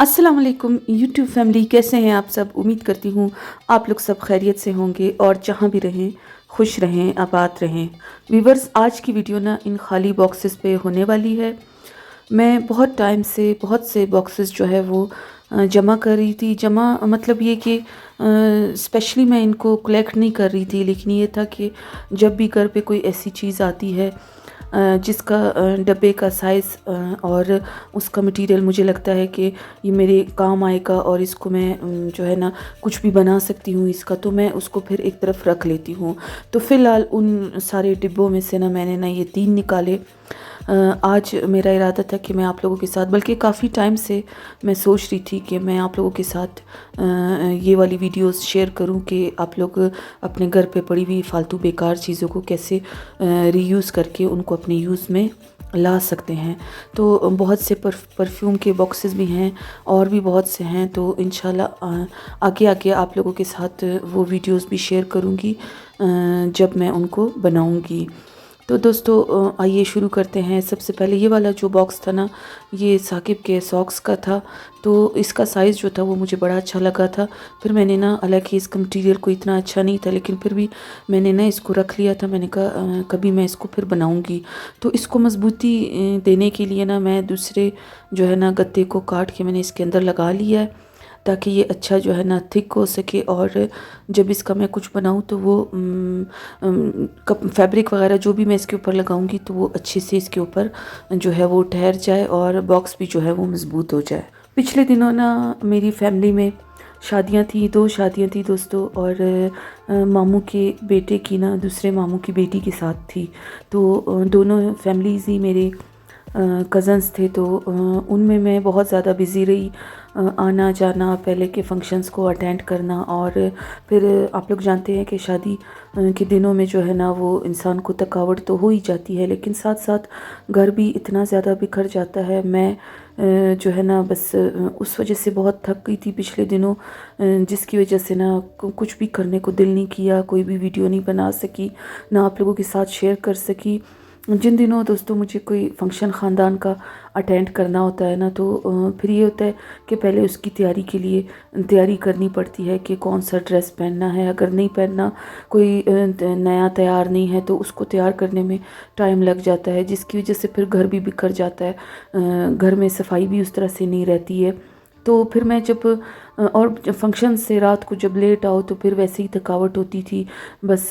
अस्सलाम वालेकुम YouTube family, कैसे हैं आप सब। उम्मीद करती हूँ आप लोग सब खैरियत से होंगे और जहाँ भी रहें खुश रहें, आबाद रहें। व्यूवर्स, आज की वीडियो ना इन खाली बॉक्सेस पे होने वाली है। मैं बहुत टाइम से बहुत से बॉक्सेस जो है वो जमा कर रही थी। जमा मतलब ये कि स्पेशली मैं इनको कलेक्ट नहीं कर रही थी, लेकिन ये था कि जब भी घर पे कोई ऐसी चीज़ आती है जिसका डब्बे का साइज़ और उसका मटेरियल मुझे लगता है कि ये मेरे काम आएगा और इसको मैं जो है ना कुछ भी बना सकती हूँ इसका, तो मैं उसको फिर एक तरफ रख लेती हूँ। तो फ़िलहाल उन सारे डिब्बों में से ना मैंने ना ये 3 निकाले। आज मेरा इरादा था कि मैं आप लोगों के साथ, बल्कि काफ़ी टाइम से मैं सोच रही थी कि मैं आप लोगों के साथ ये वाली वीडियोस शेयर करूं कि आप लोग अपने घर पे पड़ी हुई फालतू बेकार चीज़ों को कैसे रीयूज़ करके उनको अपने यूज़ में ला सकते हैं। तो बहुत से परफ्यूम के बॉक्सेस भी हैं और भी बहुत से हैं, तो इंशाल्लाह आगे आगे आप लोगों के साथ वो वीडियोस भी शेयर करूँगी जब मैं उनको बनाऊँगी। तो दोस्तों आइए शुरू करते हैं। सबसे पहले ये वाला जो बॉक्स था ना, ये साकिब के सॉक्स का था। तो इसका साइज़ जो था वो मुझे बड़ा अच्छा लगा था। फिर मैंने ना, हालांकि इसका मटेरियल कोई इतना अच्छा नहीं था, लेकिन फिर भी मैंने ना इसको रख लिया था। मैंने कहा कभी मैं इसको फिर बनाऊंगी। तो इसको मजबूती देने के लिए ना मैं दूसरे जो है ना गत्ते को काट के मैंने इसके अंदर लगा लिया है, ताकि ये अच्छा जो है ना थिक हो सके। और जब इसका मैं कुछ बनाऊँ तो वो फैब्रिक वगैरह जो भी मैं इसके ऊपर लगाऊंगी तो वो अच्छे से इसके ऊपर जो है वो ठहर जाए और बॉक्स भी जो है वो मज़बूत हो जाए। पिछले दिनों ना मेरी फैमिली में शादियां थी, 2 शादियां थी दोस्तों, और मामू के बेटे की ना दूसरे मामू की बेटी के साथ थी। तो दोनों फैमिलीज़ ही मेरे कज़न्स थे। तो उनमें मैं बहुत ज़्यादा बिज़ी रही। आना जाना, पहले के फंक्शंस को अटेंड करना, और फिर आप लोग जानते हैं कि शादी के दिनों में जो है ना वो इंसान को थकावट तो हो ही जाती है, लेकिन साथ साथ घर भी इतना ज़्यादा बिखर जाता है। मैं जो है ना बस उस वजह से बहुत थक गई थी पिछले दिनों, जिसकी वजह से ना कुछ भी करने को दिल नहीं किया, कोई भी वीडियो नहीं बना सकी, ना आप लोगों के साथ शेयर कर सकी। जिन दिनों दोस्तों मुझे कोई फंक्शन ख़ानदान का अटेंड करना होता है ना, तो फिर ये होता है कि पहले उसकी तैयारी के लिए तैयारी करनी पड़ती है कि कौन सा ड्रेस पहनना है। अगर नहीं पहनना, कोई नया तैयार नहीं है, तो उसको तैयार करने में टाइम लग जाता है, जिसकी वजह से फिर घर भी बिखर जाता है। घर में सफाई भी उस तरह से नहीं रहती है। तो फिर मैं जब और जब फंक्शन से रात को जब लेट आओ तो फिर वैसे ही थकावट होती थी। बस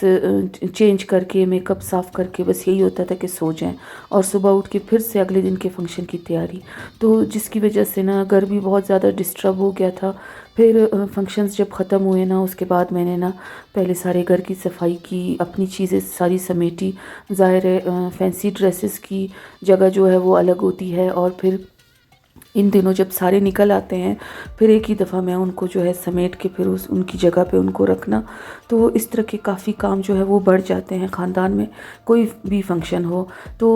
चेंज करके मेकअप साफ़ करके बस यही होता था कि सो जाएं, और सुबह उठ के फिर से अगले दिन के फंक्शन की तैयारी। तो जिसकी वजह से ना घर भी बहुत ज़्यादा डिस्टर्ब हो गया था। फिर फंक्शंस जब ख़त्म हुए ना, उसके बाद मैंने ना पहले सारे घर की सफाई की, अपनी चीज़ें सारी समेटी। ज़ाहिर है फैंसी ड्रेसेस की जगह जो है वो अलग होती है, और फिर इन दिनों जब सारे निकल आते हैं फिर एक ही दफ़ा मैं उनको जो है समेट के फिर उस उनकी जगह पे उनको रखना। तो इस तरह के काफ़ी काम जो है वो बढ़ जाते हैं ख़ानदान में, कोई भी फंक्शन हो। तो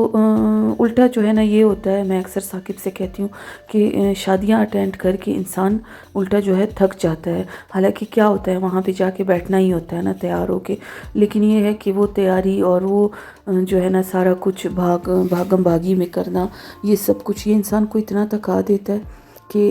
उल्टा जो है ना ये होता है, मैं अक्सर साकिब से कहती हूँ कि शादियाँ अटेंड करके इंसान उल्टा जो है थक जाता है। हालांकि क्या होता है, वहाँ पे जाके बैठना ही होता है ना तैयार होके, लेकिन ये है कि वो तैयारी और वो जो है ना सारा कुछ भागम भागी में करना, ये सब कुछ ये इंसान को इतना थका देता है कि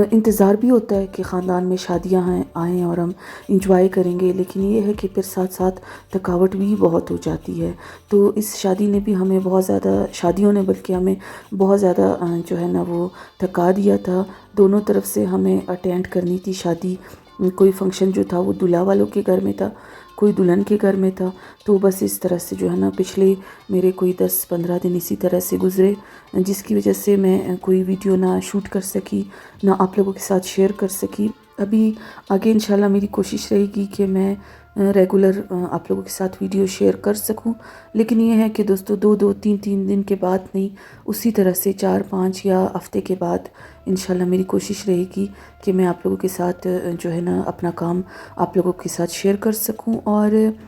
इंतज़ार भी होता है कि ख़ानदान में शादियां हैं, आएँ और हम इंजॉय करेंगे, लेकिन ये है कि फिर साथ साथ थकावट भी बहुत हो जाती है। तो इस शादी ने भी हमें बहुत ज़्यादा, शादियों ने बल्कि हमें बहुत ज़्यादा जो है ना वो थका दिया था। दोनों तरफ से हमें अटेंड करनी थी शादी। कोई फंक्शन जो था वो दूल्हा वालों के घर में था, कोई दुल्हन के घर में था। तो बस इस तरह से जो है ना पिछले मेरे कोई 10-15 दिन इसी तरह से गुज़रे, जिसकी वजह से मैं कोई वीडियो ना शूट कर सकी, ना आप लोगों के साथ शेयर कर सकी। अभी आगे इंशाल्लाह मेरी कोशिश रहेगी कि मैं रेगुलर आप लोगों के साथ वीडियो शेयर कर सकूं, लेकिन ये है कि दोस्तों 2-2 3-3 दिन के बाद नहीं, उसी तरह से 4-5 या हफ्ते के बाद इंशाल्लाह मेरी कोशिश रहेगी कि मैं आप लोगों के साथ जो है ना अपना काम आप लोगों के साथ शेयर कर सकूं। और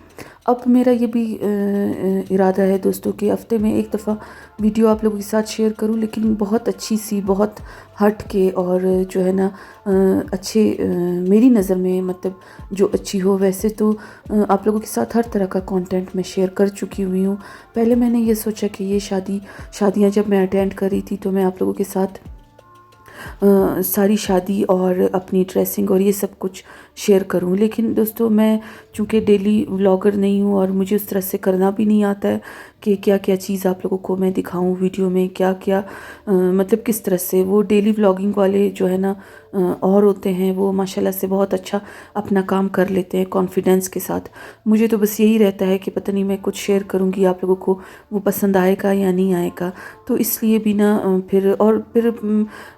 अब मेरा ये भी इरादा है दोस्तों कि हफ्ते में एक दफ़ा वीडियो आप लोगों के साथ शेयर करूं, लेकिन बहुत अच्छी सी, बहुत हट के, और जो है ना अच्छे मेरी नज़र में मतलब जो अच्छी हो। वैसे तो आप लोगों के साथ हर तरह का कंटेंट मैं शेयर कर चुकी हुई हूँ। पहले मैंने ये सोचा कि ये शादियाँ जब मैं अटेंड कर रही थी तो मैं आप लोगों के साथ सारी शादी और अपनी ड्रेसिंग और ये सब कुछ शेयर करूं। लेकिन दोस्तों मैं चूँकि डेली व्लॉगर नहीं हूँ और मुझे उस तरह से करना भी नहीं आता है कि क्या क्या चीज़ आप लोगों को मैं दिखाऊं वीडियो में, क्या क्या मतलब किस तरह से। वो डेली व्लॉगिंग वाले जो है ना और होते हैं, वो माशाल्लाह से बहुत अच्छा अपना काम कर लेते हैं कॉन्फिडेंस के साथ। मुझे तो बस यही रहता है कि पता नहीं मैं कुछ शेयर करूँगी आप लोगों को वो पसंद आएगा या नहीं आएगा। तो इसलिए भी ना फिर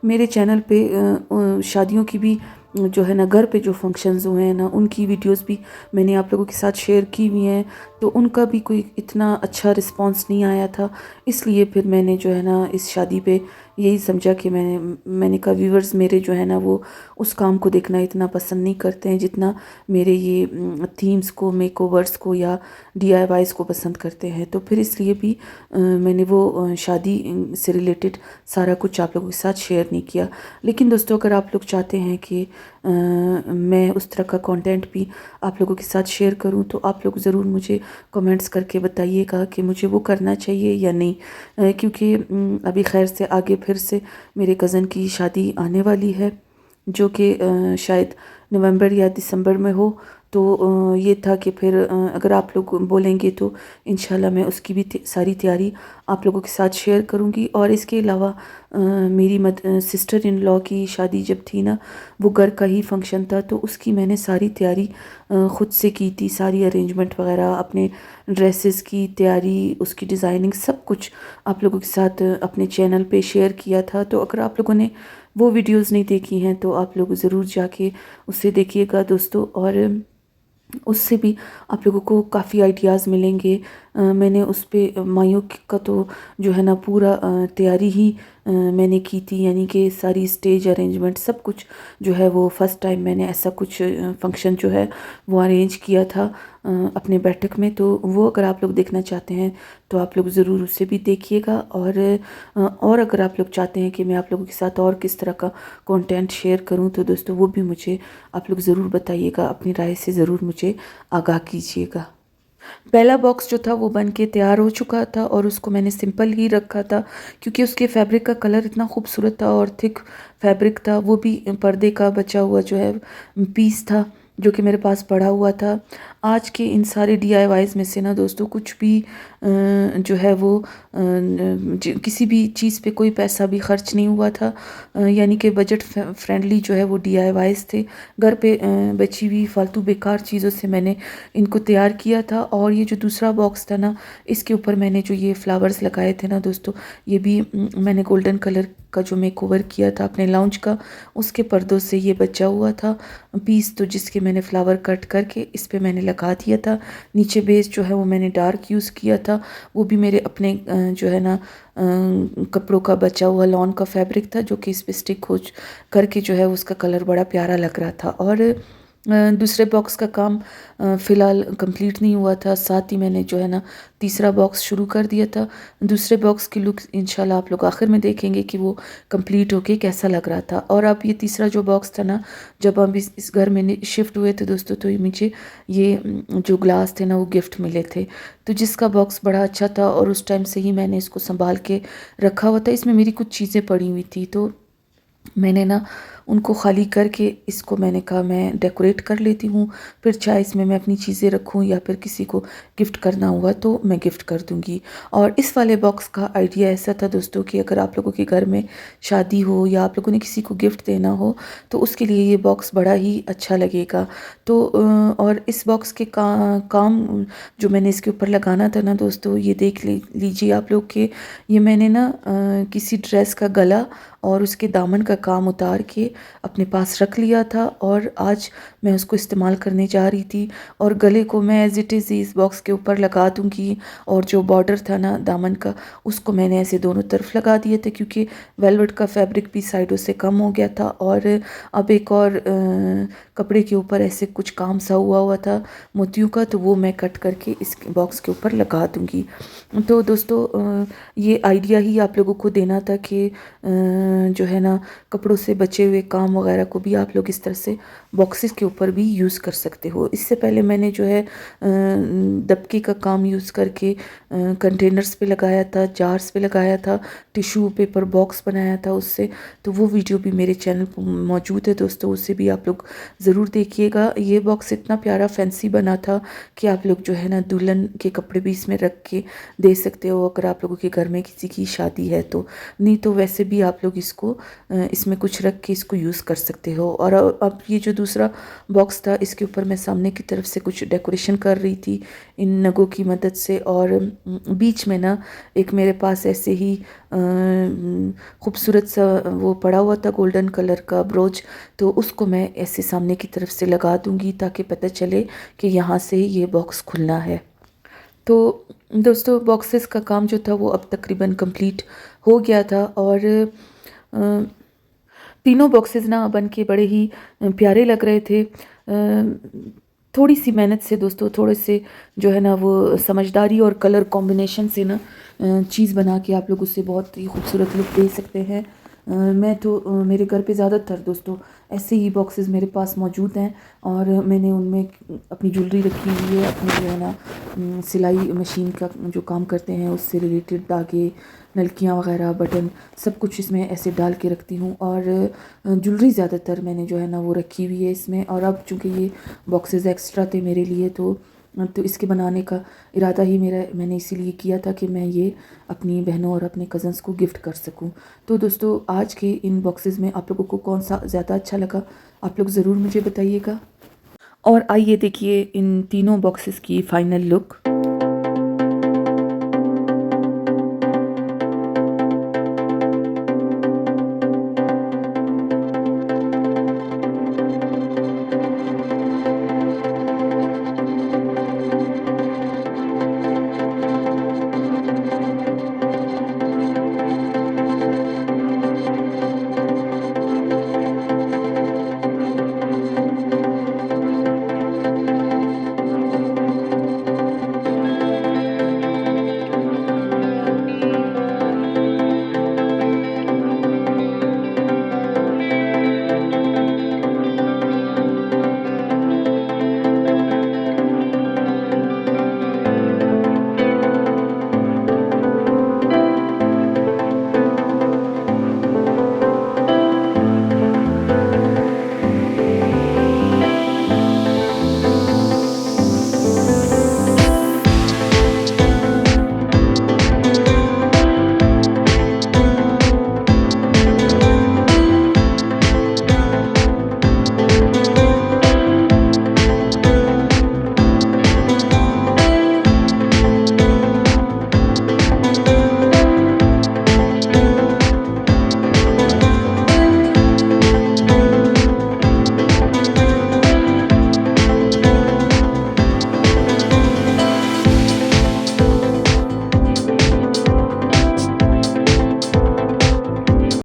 मेरे चैनल पे शादियों की भी जो है ना, घर पे जो फंक्शंस हुए हैं ना, उनकी वीडियोस भी मैंने आप लोगों के साथ शेयर की हुई हैं। तो उनका भी कोई इतना अच्छा रिस्पांस नहीं आया था, इसलिए फिर मैंने जो है ना इस शादी पे यही समझा कि मैंने कहा व्यूवर्स मेरे जो है ना वो उस काम को देखना इतना पसंद नहीं करते हैं जितना मेरे ये थीम्स को, मेकओवर्स को या डीआईवाईस को पसंद करते हैं। तो फिर इसलिए भी मैंने वो शादी से रिलेटेड सारा कुछ आप लोगों के साथ शेयर नहीं किया। लेकिन दोस्तों अगर आप लोग चाहते हैं कि मैं उस तरह का कंटेंट भी आप लोगों के साथ शेयर करूं, तो आप लोग ज़रूर मुझे कमेंट्स करके बताइएगा कि मुझे वो करना चाहिए या नहीं। क्योंकि अभी खैर से आगे फिर से मेरे कज़न की शादी आने वाली है, जो कि शायद नवंबर या दिसंबर में हो। तो ये था कि फिर अगर आप लोग बोलेंगे तो इंशाल्लाह मैं उसकी भी सारी तैयारी आप लोगों के साथ शेयर करूंगी। और इसके अलावा मेरी सिस्टर इन लॉ की शादी जब थी ना, वो घर का ही फंक्शन था, तो उसकी मैंने सारी तैयारी ख़ुद से की थी। सारी अरेंजमेंट वगैरह, अपने ड्रेसेस की तैयारी, उसकी डिज़ाइनिंग, सब कुछ आप लोगों के साथ अपने चैनल पे शेयर किया था। तो अगर आप लोगों ने वो वीडियोस नहीं देखी हैं तो आप लोग ज़रूर जाके उसे देखिएगा दोस्तों, और उससे भी आप लोगों को काफ़ी आइडियाज़ मिलेंगे। मैंने उस पे मायों का तो जो है ना पूरा तैयारी ही मैंने की थी, यानी कि सारी स्टेज अरेंजमेंट सब कुछ जो है वो फ़र्स्ट टाइम मैंने ऐसा कुछ फंक्शन जो है वो अरेंज किया था अपने बैठक में। तो वो अगर आप लोग देखना चाहते हैं तो आप लोग ज़रूर उसे भी देखिएगा। और अगर आप लोग चाहते हैं कि मैं आप लोगों के साथ और किस तरह का कंटेंट शेयर करूं, तो दोस्तों वो भी मुझे आप लोग ज़रूर बताइएगा, अपनी राय से ज़रूर मुझे आगाह कीजिएगा। पहला बॉक्स जो था वो बन के तैयार हो चुका था और उसको मैंने सिंपल ही रखा था, क्योंकि उसके फैब्रिक का कलर इतना खूबसूरत था और थिक फैब्रिक था। वो भी पर्दे का बचा हुआ जो है पीस था, जो कि मेरे पास पड़ा हुआ था। आज के इन सारे डीआईवाईज़ में से ना दोस्तों कुछ भी जो है वो किसी भी चीज़ पे कोई पैसा भी खर्च नहीं हुआ था, यानी कि बजट फ्रेंडली जो है वो डीआईवाईज़ थे। घर पे बची हुई फालतू बेकार चीज़ों से मैंने इनको तैयार किया था। और ये जो दूसरा बॉक्स था ना, इसके ऊपर मैंने जो ये फ्लावर्स लगाए थे ना दोस्तों, ये भी मैंने गोल्डन कलर का जो मेकओवर किया था अपने लाउंज का, उसके पर्दों से ये बचा हुआ था पीस, तो जिसके मैंने फ्लावर कट करके इस पे मैंने लगा दिया था। नीचे बेस जो है वो मैंने डार्क यूज़ किया था, वो भी मेरे अपने जो है ना कपड़ों का बचा हुआ लॉन का फैब्रिक था, जो कि इस पे स्टिक हो करके जो है उसका कलर बड़ा प्यारा लग रहा था। और दूसरे बॉक्स का काम फ़िलहाल कंप्लीट नहीं हुआ था, साथ ही मैंने जो है ना तीसरा बॉक्स शुरू कर दिया था। दूसरे बॉक्स की लुक इंशाल्लाह आप लोग आखिर में देखेंगे कि वो कंप्लीट होके कैसा लग रहा था। और अब ये तीसरा जो बॉक्स था ना, जब हम इस घर में शिफ्ट हुए थे दोस्तों, तो ये मुझे ये जो ग्लास थे ना वो गिफ्ट मिले थे, तो जिसका बॉक्स बड़ा अच्छा था और उस टाइम से ही मैंने इसको संभाल के रखा हुआ था। इसमें मेरी कुछ चीज़ें पड़ी हुई थी, तो मैंने ना उनको ख़ाली करके इसको मैंने कहा मैं डेकोरेट कर लेती हूँ, फिर चाहे इसमें मैं अपनी चीज़ें रखूँ या फिर किसी को गिफ्ट करना हुआ तो मैं गिफ्ट कर दूँगी। और इस वाले बॉक्स का आइडिया ऐसा था दोस्तों कि अगर आप लोगों के घर में शादी हो या आप लोगों ने किसी को गिफ्ट देना हो, तो उसके लिए ये बॉक्स बड़ा ही अच्छा लगेगा। तो और इस बॉक्स के काम जो मैंने इसके ऊपर लगाना था ना दोस्तों, ये देख लीजिए आप लोग के, ये मैंने ना किसी ड्रेस का गला और उसके दामन का काम उतार के अपने पास रख लिया था, और आज मैं उसको इस्तेमाल करने जा रही थी। और गले को मैं एज़ इट इज़ इस बॉक्स के ऊपर लगा दूँगी, और जो बॉर्डर था ना दामन का, उसको मैंने ऐसे दोनों तरफ लगा दिए थे, क्योंकि वेलवेट का फैब्रिक भी साइडों से कम हो गया था। और अब एक और कपड़े के ऊपर ऐसे कुछ काम सा हुआ था मोतियों का, तो वो मैं कट करके इस बॉक्स के ऊपर लगा दूँगी। तो दोस्तों ये आइडिया ही आप लोगों को देना था कि जो है ना कपड़ों से बचे हुए काम वगैरह को भी आप लोग इस तरह से बॉक्सेस के ऊपर भी यूज़ कर सकते हो। इससे पहले मैंने जो है दबके का काम यूज़ करके कंटेनर्स पे लगाया था, जार्स पे लगाया था, टिश्यू पेपर बॉक्स बनाया था उससे। तो वो वीडियो भी मेरे चैनल पर मौजूद है दोस्तों, उससे भी आप लोग ज़रूर देखिएगा। ये बॉक्स इतना प्यारा फैंसी बना था कि आप लोग जो है ना दुल्हन के कपड़े भी इसमें रख के दे सकते हो अगर आप लोगों के घर में किसी की शादी है तो। नहीं तो वैसे भी आप लोग इसको इसमें कुछ रख के इसको यूज़ कर सकते हो। और अब ये जो दूसरा बॉक्स था, इसके ऊपर मैं सामने की तरफ से कुछ डेकोरेशन कर रही थी इन नगों की मदद से। और बीच में ना एक मेरे पास ऐसे ही खूबसूरत सा वो पड़ा हुआ था गोल्डन कलर का ब्रोच, तो उसको मैं ऐसे सामने की तरफ से लगा दूंगी ताकि पता चले कि यहाँ से ये बॉक्स खुलना है। तो दोस्तों बॉक्सेस का काम जो था वो अब तकरीबन कंप्लीट हो गया था। और तीनों बॉक्सेस ना बन के बड़े ही प्यारे लग रहे थे। थोड़ी सी मेहनत से दोस्तों, थोड़े से जो है ना वो समझदारी और कलर कॉम्बिनेशन से ना चीज़ बना के आप लोग उससे बहुत ही खूबसूरत लुक दे सकते हैं। मैं तो मेरे घर पे ज़्यादातर दोस्तों ऐसे ही बॉक्सेस मेरे पास मौजूद हैं और मैंने उनमें अपनी ज्वेलरी रखी हुई है, अपनी जो है ना सिलाई मशीन का जो काम करते हैं उससे रिलेटेड धागे, नलकियाँ वगैरह, बटन, सब कुछ इसमें ऐसे डाल के रखती हूँ। और ज्वेलरी ज़्यादातर मैंने जो है ना वो रखी हुई है इसमें। और अब चूँकि ये बॉक्सेस एक्स्ट्रा थे मेरे लिए तो इसके बनाने का इरादा ही मैंने इसीलिए किया था कि मैं ये अपनी बहनों और अपने कज़न्स को गिफ्ट कर सकूं। तो दोस्तों आज के इन बॉक्सेस में आप लोगों को कौन सा ज़्यादा अच्छा लगा, आप लोग ज़रूर मुझे बताइएगा। और आइए देखिए इन तीनों बॉक्सेस की फ़ाइनल लुक।